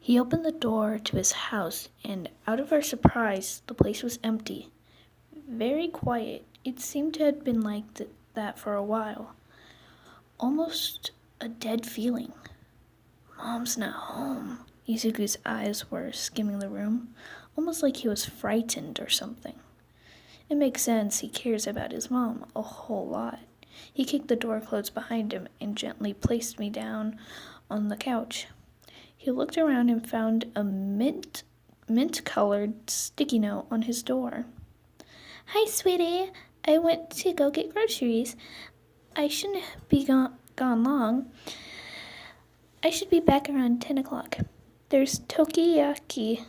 He opened the door to his house, and out of our surprise, the place was empty. Very quiet. It seemed to have been like that for a while. Almost a dead feeling. Mom's not home. Izuku's eyes were skimming the room, almost like he was frightened or something. It makes sense, he cares about his mom a whole lot. He kicked the door closed behind him and gently placed me down on the couch. He looked around and found a mint-colored sticky note on his door. Hi, sweetie. I went to go get groceries. I shouldn't be gone long. I should be back around 10 o'clock. There's Tokiyaki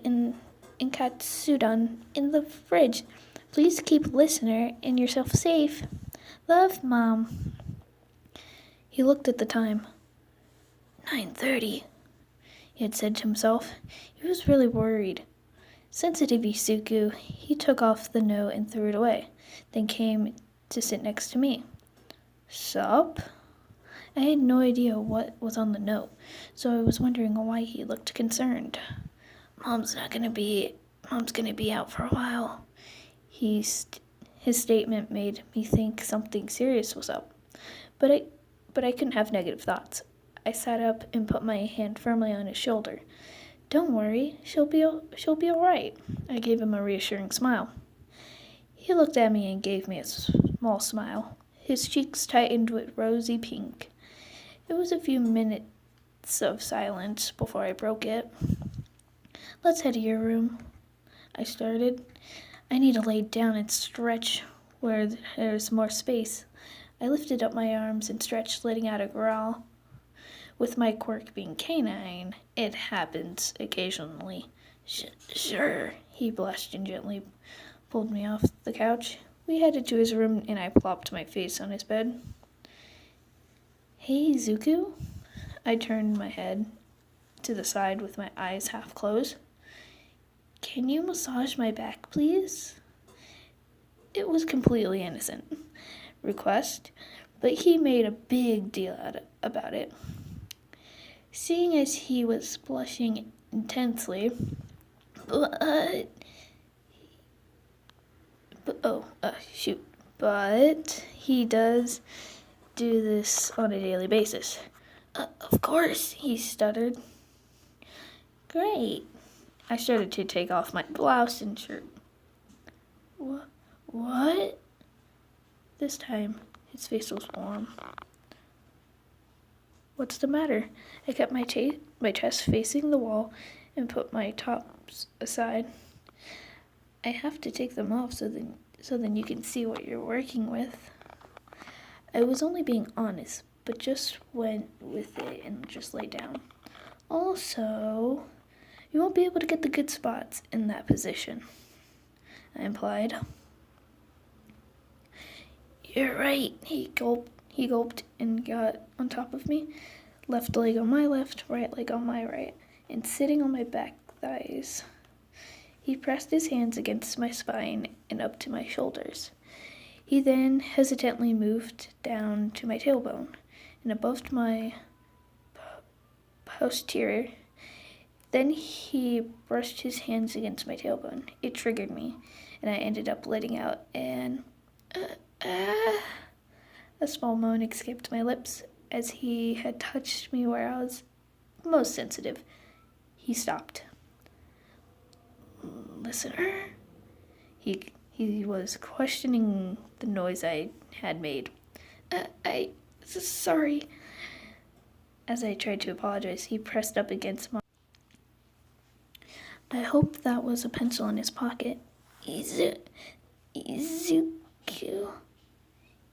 and katsudon in the fridge. Please keep Listener and yourself safe. Love, Mom. He looked at the time. 9:30, he had said to himself. He was really worried. Sensitive Izuku, he took off the note and threw it away, then came to sit next to me. Sup? I had no idea what was on the note, so I was wondering why he looked concerned. Mom's gonna be out for a while. His statement made me think something serious was up, but I couldn't have negative thoughts. I sat up and put my hand firmly on his shoulder. Don't worry, she'll be all right. I gave him a reassuring smile. He looked at me and gave me a small smile. His cheeks tightened with rosy pink. It was a few minutes of silence before I broke it. Let's head to your room, I started. I need to lay down and stretch where there's more space. I lifted up my arms and stretched, letting out a growl. With my quirk being canine, it happens occasionally. Sure, he blushed and gently pulled me off the couch. We headed to his room and I plopped my face on his bed. Hey, Zuku? I turned my head to the side with my eyes half closed. Can you massage my back, please? It was completely innocent request, but he made a big deal about it. Seeing as he was blushing intensely, but he does do this on a daily basis. Of course, he stuttered. Great. I started to take off my blouse and shirt. What? This time, his face was warm. What's the matter? I kept my chest facing the wall and put my tops aside. I have to take them off so then you can see what you're working with. I was only being honest, but just went with it and just lay down. Also, you won't be able to get the good spots in that position, I implied. You're right, he gulped and got on top of me, left leg on my left, right leg on my right, and sitting on my back thighs. He pressed his hands against my spine and up to my shoulders. He then hesitantly moved down to my tailbone and above my posterior. Then he brushed his hands against my tailbone. It triggered me, and I ended up letting out an a small moan escaped my lips as he had touched me where I was most sensitive. He stopped. Listener? He was questioning the noise I had made. Sorry. As I tried to apologize, he pressed up against my... I hope that was a pencil in his pocket. Izuku.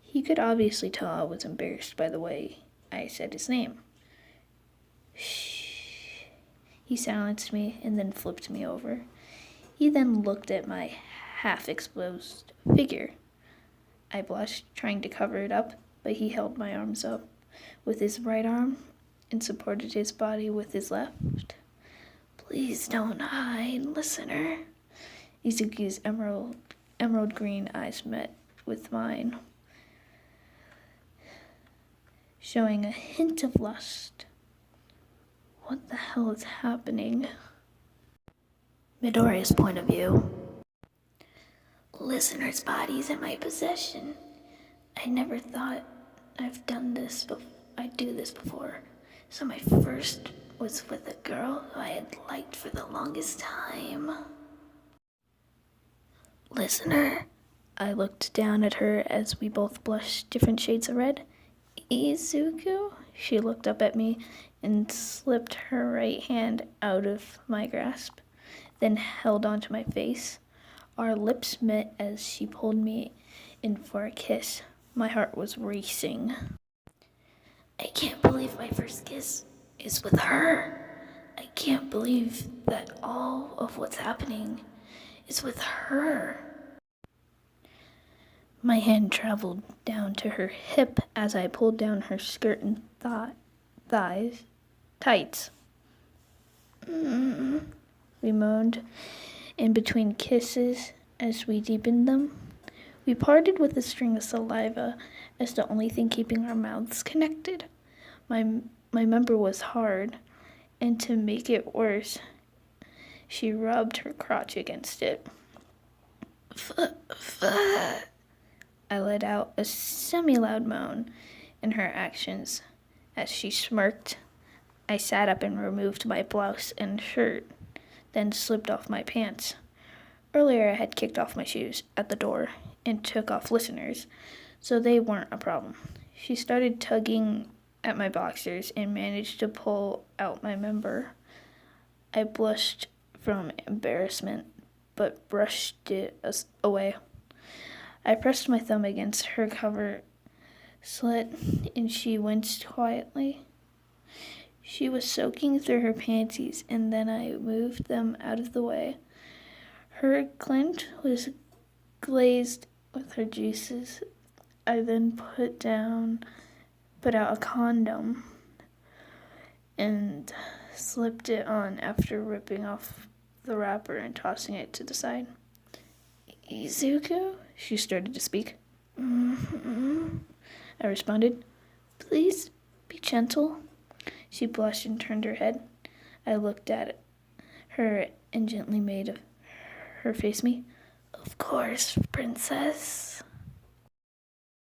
He could obviously tell I was embarrassed by the way I said his name. Shh. He silenced me and then flipped me over. He then looked at my half-exposed figure. I blushed, trying to cover it up, but he held my arms up with his right arm and supported his body with his left. Please don't hide, listener. Izuku's emerald green eyes met with mine, showing a hint of lust. What the hell is happening? Midoriya's point of view. Listener's body's in my possession. I never thought I'd do this before. So my first was with a girl who I had liked for the longest time. Listener, I looked down at her as we both blushed different shades of red. Izuku? She looked up at me and slipped her right hand out of my grasp, then held onto my face. Our lips met as she pulled me in for a kiss. My heart was racing. I can't believe my first kiss is with her. I can't believe that all of what's happening is with her. My hand traveled down to her hip as I pulled down her skirt and tights. We moaned in between kisses as we deepened them. We parted with a string of saliva as the only thing keeping our mouths connected. My member was hard, and to make it worse, she rubbed her crotch against it. I let out a semi-loud moan in her actions. As she smirked, I sat up and removed my blouse and shirt, then slipped off my pants. Earlier I had kicked off my shoes at the door and took off Listener's, so they weren't a problem. She started tugging at my boxers and managed to pull out my member. I blushed from embarrassment, but brushed it away. I pressed my thumb against her cover slit, and she winced quietly. She was soaking through her panties, and then I moved them out of the way. Her clit was glazed with her juices. I then put out a condom and slipped it on after ripping off the wrapper and tossing it to the side. Izuku? She started to speak. I responded, please be gentle. She blushed and turned her head. I looked at her and gently made her face me. Of course, princess.